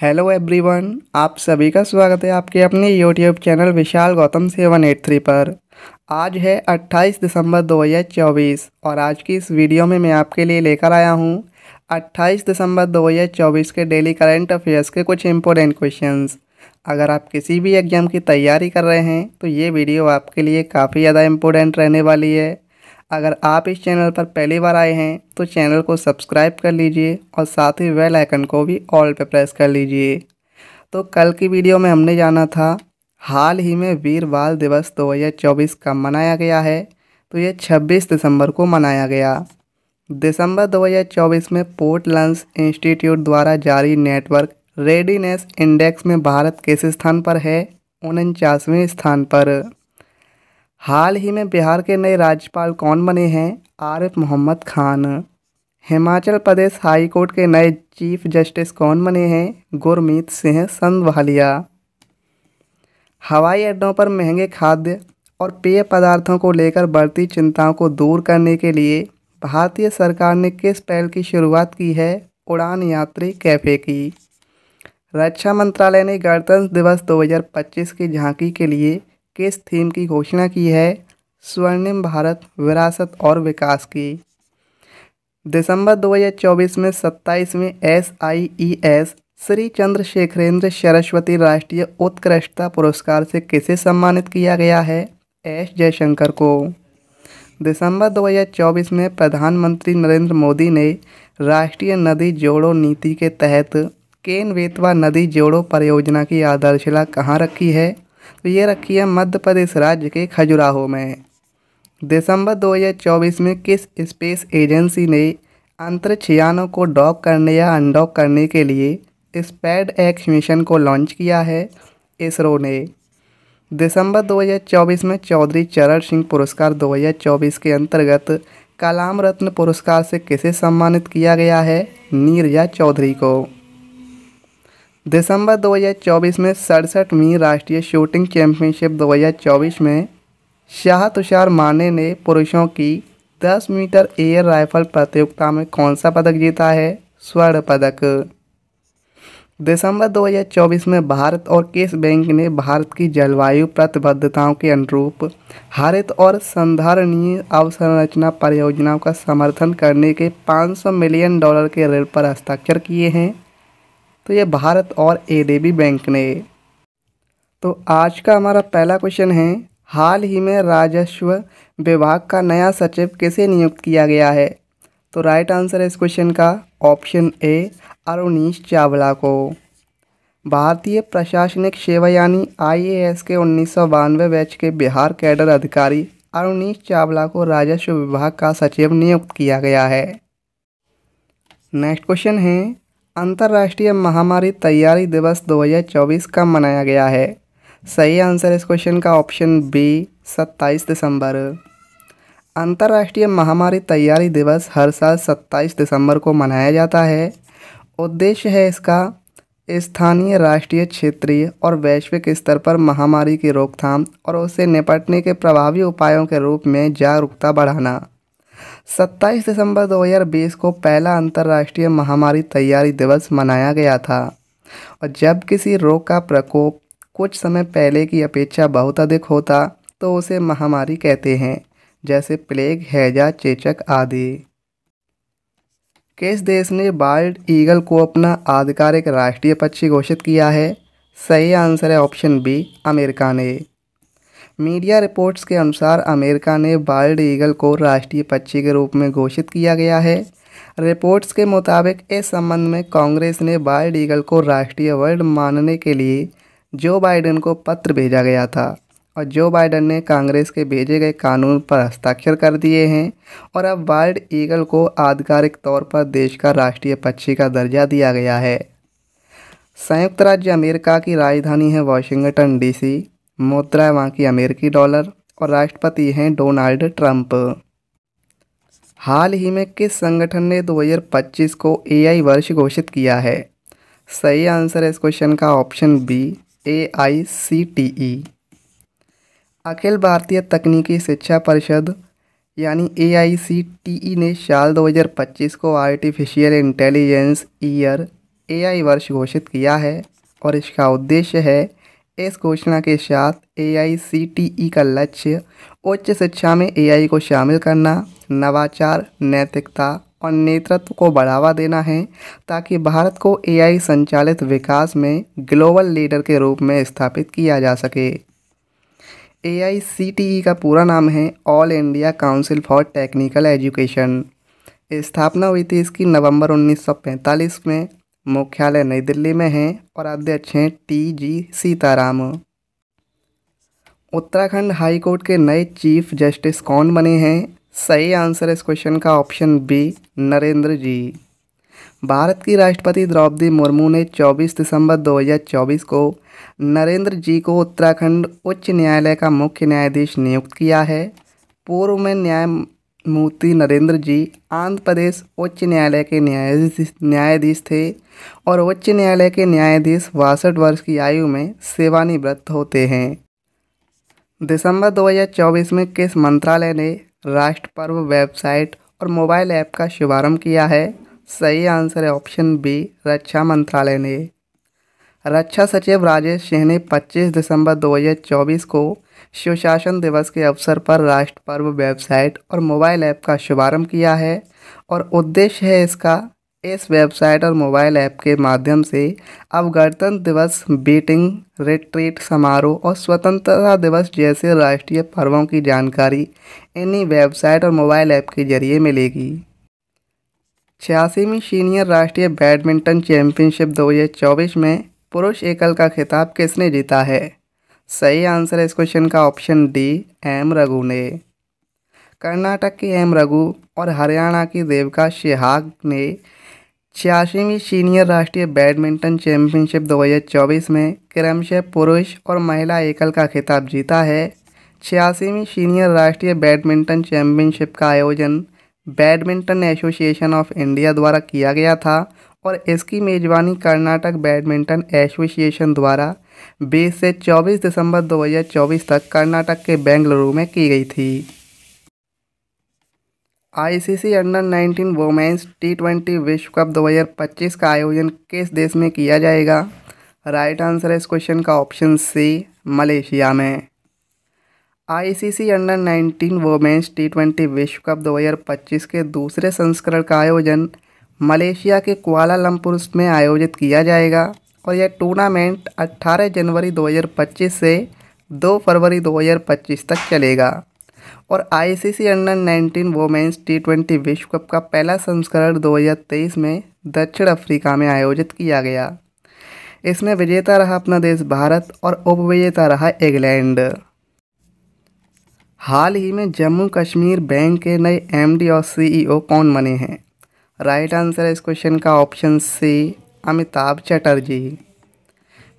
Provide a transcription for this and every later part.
Hello everyone, आप सभी का स्वागत है आपके अपने यूट्यूब चैनल विशाल गौतम 783 पर। आज है 28 दिसंबर 2024 और आज की इस वीडियो में मैं आपके लिए लेकर आया हूँ 28 दिसंबर 2024 के डेली करंट अफेयर्स के कुछ इम्पोर्टेंट क्वेश्चंस। अगर आप किसी भी एग्ज़ाम की तैयारी कर रहे हैं तो ये वीडियो आपके लिए काफ़ी ज़्यादा इम्पोर्टेंट रहने वाली है। अगर आप इस चैनल पर पहली बार आए हैं तो चैनल को सब्सक्राइब कर लीजिए और साथ ही बेल आइकन को भी ऑल पे प्रेस कर लीजिए। तो कल की वीडियो में हमने जाना था हाल ही में वीर बाल दिवस 2024 कब मनाया गया है, तो ये 26 दिसंबर को मनाया गया। दिसंबर 2024 में पोर्टलैंड्स इंस्टीट्यूट द्वारा जारी नेटवर्क रेडीनेस इंडेक्स में भारत किस स्थान पर है? 49वें स्थान पर। हाल ही में बिहार के नए राज्यपाल कौन बने हैं? आरिफ मोहम्मद खान। हिमाचल प्रदेश हाई कोर्ट के नए चीफ जस्टिस कौन बने हैं? गुरमीत सिंह संधवालिया। हवाई अड्डों पर महंगे खाद्य और पेय पदार्थों को लेकर बढ़ती चिंताओं को दूर करने के लिए भारतीय सरकार ने किस पहल की शुरुआत की है? उड़ान यात्री कैफ़े की। रक्षा मंत्रालय ने गणतंत्र दिवस 2025 की झांकी के लिए किस थीम की घोषणा की है? स्वर्णिम भारत, विरासत और विकास की। दिसंबर 2024 में 27वें SIES श्री चंद्रशेखरेंद्र सरस्वती राष्ट्रीय उत्कृष्टता पुरस्कार से किसे सम्मानित किया गया है? S जयशंकर को। दिसंबर 2024 में प्रधानमंत्री नरेंद्र मोदी ने राष्ट्रीय नदी जोड़ो नीति के तहत केन बेतवा नदी जोड़ो परियोजना की आधारशिला कहाँ रखी है? तो ये रखी है मध्य प्रदेश राज्य के खजुराहो में। दिसंबर 2024 में किस स्पेस एजेंसी ने अंतरिक्ष यानों को डॉक करने या अनडॉक करने के लिए स्पैड एक्स मिशन को लॉन्च किया है? इसरो ने। दिसंबर 2024 में चौधरी चरण सिंह पुरस्कार 2024 के अंतर्गत कलाम रत्न पुरस्कार से किसे सम्मानित किया गया है? नीरजा चौधरी को। दिसंबर 2024 में 67वीं राष्ट्रीय शूटिंग चैंपियनशिप 2024 में शाह तुषार माने ने पुरुषों की 10 मीटर एयर राइफल प्रतियोगिता में कौन सा पदक जीता है? स्वर्ण पदक। दिसंबर 2024 में भारत और किस बैंक ने भारत की जलवायु प्रतिबद्धताओं के अनुरूप हरित और संधारणीय अवसंरचना परियोजनाओं का समर्थन करने के $500 मिलियन के ऋण पर हस्ताक्षर किए हैं? तो ये भारत और ADB बैंक ने। तो आज का हमारा पहला क्वेश्चन है, हाल ही में राजस्व विभाग का नया सचिव किसे नियुक्त किया गया है? तो राइट आंसर है इस क्वेश्चन का ऑप्शन ए, अरुणीश चावला को। भारतीय प्रशासनिक सेवा यानी IAS के 1992 बैच के बिहार कैडर अधिकारी अरुणीश चावला को राजस्व विभाग का सचिव नियुक्त किया गया है। नेक्स्ट क्वेश्चन है, अंतर्राष्ट्रीय महामारी तैयारी दिवस 2024 कब मनाया गया है? सही आंसर इस क्वेश्चन का ऑप्शन बी, 27 दिसंबर। अंतर्राष्ट्रीय महामारी तैयारी दिवस हर साल 27 दिसंबर को मनाया जाता है। उद्देश्य है इसका स्थानीय, राष्ट्रीय, क्षेत्रीय और वैश्विक स्तर पर महामारी की रोकथाम और उससे निपटने के प्रभावी उपायों के रूप में जागरूकता बढ़ाना। 27 दिसंबर 2020 को पहला अंतर्राष्ट्रीय महामारी तैयारी दिवस मनाया गया था और जब किसी रोग का प्रकोप कुछ समय पहले की अपेक्षा बहुत अधिक होता तो उसे महामारी कहते हैं, जैसे प्लेग, हैजा, चेचक आदि। किस देश ने बाल्ड ईगल को अपना आधिकारिक राष्ट्रीय पक्षी घोषित किया है? सही आंसर है ऑप्शन बी, अमेरिका ने। मीडिया रिपोर्ट्स के अनुसार अमेरिका ने बाल्ड ईगल को राष्ट्रीय पक्षी के रूप में घोषित किया गया है। रिपोर्ट्स के मुताबिक इस संबंध में कांग्रेस ने बाल्ड ईगल को राष्ट्रीय बर्ड मानने के लिए जो बाइडेन को पत्र भेजा गया था और जो बाइडेन ने कांग्रेस के भेजे गए कानून पर हस्ताक्षर कर दिए हैं और अब बाल्ड ईगल को आधिकारिक तौर पर देश का राष्ट्रीय पक्षी का दर्जा दिया गया है। संयुक्त राज्य अमेरिका की राजधानी है वाशिंगटन DC। मुद्रा है वहाँ की अमेरिकी डॉलर और राष्ट्रपति हैं डोनाल्ड ट्रंप। हाल ही में किस संगठन ने 2025 को AI वर्ष घोषित किया है? सही आंसर है इस क्वेश्चन का option B, AICTE। Akhil Bharatiya तकनीकी शिक्षा परिषद यानी AICTE ने साल 2025 को आर्टिफिशियल इंटेलिजेंस ईयर एआई वर्ष घोषित किया है और इसका उद्देश्य है इस घोषणा के साथ एआईसीटीई का लक्ष्य उच्च शिक्षा में एआई को शामिल करना, नवाचार, नैतिकता और नेतृत्व को बढ़ावा देना है ताकि भारत को एआई संचालित विकास में ग्लोबल लीडर के रूप में स्थापित किया जा सके। एआईसीटीई का पूरा नाम है all India council for technical education. स्थापना हुई थी इसकी नवंबर 1945 में। मुख्यालय नई दिल्ली में है और अध्यक्ष हैं T.G.. Sitaram. Uttarakhand high court के नए चीफ जस्टिस कौन बने हैं? सही आंसर इस क्वेश्चन का ऑप्शन बी, नरेंद्र जी। भारत की राष्ट्रपति द्रौपदी मुर्मू ने 24 दिसंबर 2024 को नरेंद्र जी को उत्तराखंड उच्च न्यायालय का मुख्य न्यायाधीश नियुक्त किया है। पूर्व में न्यायमूर्ति नरेंद्र जी आंध्र प्रदेश उच्च न्यायालय के न्यायाधीश थे और उच्च न्यायालय के न्यायाधीश 62 वर्ष की आयु में सेवानिवृत्त होते हैं। दिसंबर 2024 में किस मंत्रालय ने राष्ट्र पर्व वेबसाइट और मोबाइल ऐप का शुभारंभ किया है? सही आंसर है ऑप्शन बी, रक्षा मंत्रालय ने। रक्षा सचिव राजेश सिंह ने 25 दिसंबर 2024 को सुशासन दिवस के अवसर पर राष्ट्र पर्व वेबसाइट और मोबाइल ऐप का शुभारंभ किया है और उद्देश्य है इसका इस वेबसाइट और मोबाइल ऐप के माध्यम से अब गणतंत्र दिवस, बीटिंग रिट्रीट समारोह और स्वतंत्रता दिवस जैसे राष्ट्रीय पर्वों की जानकारी इन्हीं वेबसाइट और मोबाइल ऐप के जरिए मिलेगी। 86वीं सीनियर राष्ट्रीय बैडमिंटन चैंपियनशिप 2024 में पुरुष एकल का खिताब किसने जीता है? सही आंसर है इस क्वेश्चन का ऑप्शन डी, एम रघु ने। कर्नाटक की एम रघु और हरियाणा की देविका शेहाग ने 86वीं सीनियर राष्ट्रीय बैडमिंटन चैंपियनशिप 2024 में क्रमशः पुरुष और महिला एकल का खिताब जीता है। 86वीं सीनियर राष्ट्रीय बैडमिंटन चैंपियनशिप का आयोजन बैडमिंटन एसोसिएशन ऑफ इंडिया द्वारा किया गया था और इसकी मेजबानी कर्नाटक बैडमिंटन एसोसिएशन द्वारा 20 से 24 दिसंबर 2024 तक कर्नाटक के बेंगलुरु में की गई थी। आईसीसी अंडर 19 वुमेन्स टी20 विश्व कप 2025 का आयोजन किस देश में किया जाएगा? राइट आंसर है इस क्वेश्चन का ऑप्शन सी, मलेशिया में। आईसीसी अंडर 19 वुमेन्स टी20 विश्व कप 2025 के दूसरे संस्करण का आयोजन मलेशिया के कुआलालंपुर में आयोजित किया जाएगा और यह टूर्नामेंट 18 जनवरी 2025 से 2 फरवरी 2025 तक चलेगा और आईसीसी अंडर 19 वुमेन्स टी20 विश्व कप का पहला संस्करण 2023 में दक्षिण अफ्रीका में आयोजित किया गया। इसमें विजेता रहा अपना देश भारत और उपविजेता रहा इंग्लैंड। हाल ही में जम्मू कश्मीर बैंक के नए एमडी और सीईओ कौन बने हैं? राइट आंसर है इस क्वेश्चन का option C, Amitabh Chatterjee.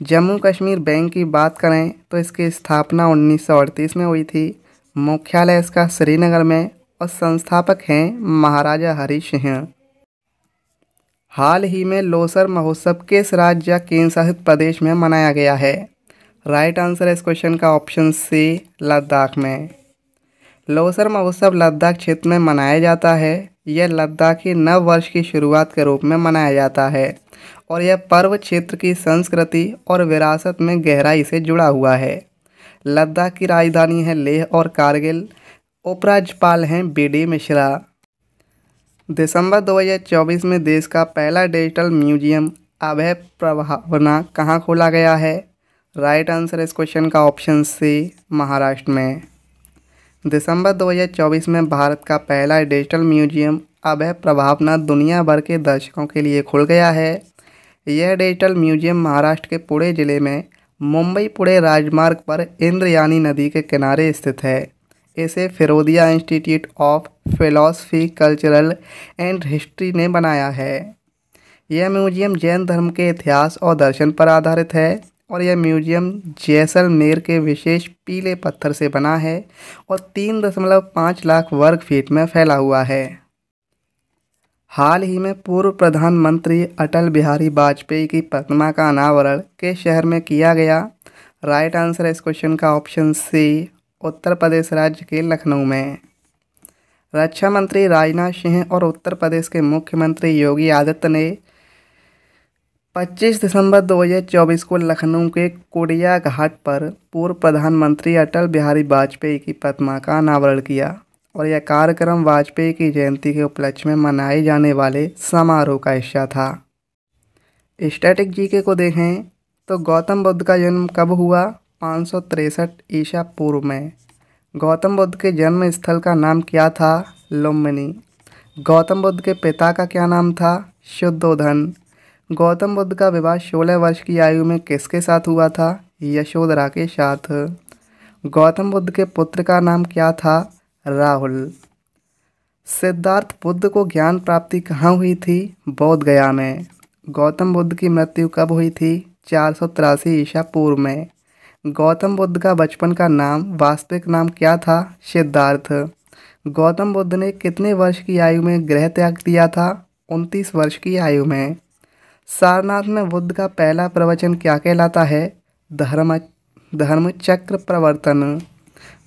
Jammu Kashmir bank की बात करें तो इसकी स्थापना 1938 में हुई थी। मुख्यालय इसका श्रीनगर में और संस्थापक हैं महाराजा हरि सिंह। हाल ही में लोसर महोत्सव किस राज्य या केंद्र शासित प्रदेश में मनाया गया है? राइट आंसर है इस क्वेश्चन का ऑप्शन सी, लद्दाख में। लोसर महोत्सव लद्दाख क्षेत्र में मनाया जाता है। यह लद्दाखी नव वर्ष की शुरुआत के रूप में मनाया जाता है और यह पर्व क्षेत्र की संस्कृति और विरासत में गहराई से जुड़ा हुआ है। लद्दाख की राजधानी है लेह और कारगिल। उपराज्यपाल हैं बी.डी. मिश्रा। दिसंबर 2024 में देश का पहला डिजिटल म्यूजियम अभय प्रभावना कहाँ खोला गया है? राइट आंसर इस क्वेश्चन का ऑप्शन सी, महाराष्ट्र में। दिसंबर 2024 में भारत का पहला डिजिटल म्यूजियम अभय प्रभावना दुनिया भर के दर्शकों के लिए खुल गया है। यह डिजिटल म्यूजियम महाराष्ट्र के पुणे जिले में मुंबई पुणे राजमार्ग पर इंद्रायणी नदी के किनारे स्थित है। इसे Firodia institute of philosophy, cultural and history ने बनाया है। यह म्यूजियम जैन धर्म के इतिहास और दर्शन पर आधारित है और यह म्यूजियम जैसलमेर के विशेष पीले पत्थर से बना है और 3.5 लाख वर्ग फीट में फैला हुआ है। हाल ही में पूर्व प्रधानमंत्री अटल बिहारी वाजपेयी की प्रतिमा का अनावरण किस शहर में किया गया? राइट आंसर है इस क्वेश्चन का ऑप्शन सी, उत्तर प्रदेश राज्य के लखनऊ में। रक्षा मंत्री राजनाथ सिंह और उत्तर प्रदेश के मुख्यमंत्री योगी आदित्यनाथ ने 25 दिसंबर 2024 को लखनऊ के कुड़िया घाट पर पूर्व प्रधानमंत्री अटल बिहारी वाजपेयी की प्रतिमा का अनावरण किया और यह कार्यक्रम वाजपेयी की जयंती के उपलक्ष्य में मनाए जाने वाले समारोह का हिस्सा था। स्टैटिक जीके को देखें तो गौतम बुद्ध का जन्म कब हुआ? 563 ईसा पूर्व में। गौतम बुद्ध के जन्म स्थल का नाम क्या था? लुम्बिनी। गौतम बुद्ध के पिता का क्या नाम था? शुद्धोधन। गौतम बुद्ध का विवाह 16 वर्ष की आयु में किसके साथ हुआ था? यशोधरा के साथ। गौतम बुद्ध के पुत्र का नाम क्या था? राहुल। सिद्धार्थ बुद्ध को ज्ञान प्राप्ति कहाँ हुई थी? बोध गया में। गौतम बुद्ध की मृत्यु कब हुई थी? 483 ईसा पूर्व में। गौतम बुद्ध का बचपन का नाम, वास्तविक नाम क्या था? सिद्धार्थ। गौतम बुद्ध ने कितने वर्ष की आयु में गृह त्याग दिया था? 29 वर्ष की आयु में। सारनाथ में बुद्ध का पहला प्रवचन क्या कहलाता है? धर्मचक्र प्रवर्तन।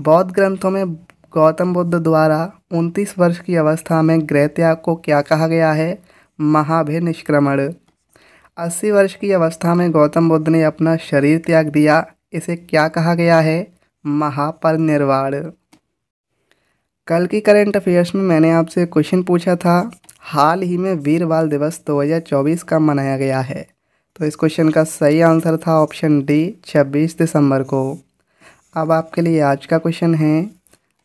बौद्ध ग्रंथों में गौतम बुद्ध द्वारा 29 वर्ष की अवस्था में गृह त्याग को क्या कहा गया है? महाभिनिष्क्रमण। 80 वर्ष की अवस्था में गौतम बुद्ध ने अपना शरीर त्याग दिया, इसे क्या कहा गया है? महापरिनिर्वाण। कल की करंट अफेयर्स में मैंने आपसे क्वेश्चन पूछा था, हाल ही में वीर बाल दिवस 2024 कब मनाया गया है? तो इस क्वेश्चन का सही आंसर था ऑप्शन डी, 26 दिसंबर को। अब आपके लिए आज का क्वेश्चन है,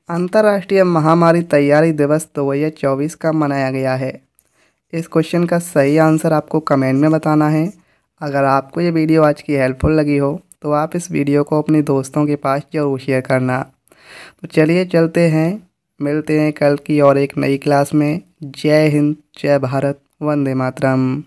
अंतर्राष्ट्रीय महामारी तैयारी दिवस 2024 कब मनाया गया है? इस क्वेश्चन का सही आंसर आपको कमेंट में बताना है। अगर आपको ये वीडियो आज की हेल्पफुल लगी हो तो आप इस वीडियो को अपने दोस्तों के पास ज़रूर शेयर करना। तो चलिए चलते हैं, मिलते हैं कल की और एक नई क्लास में। जय हिंद, जय भारत, वंदे मातरम।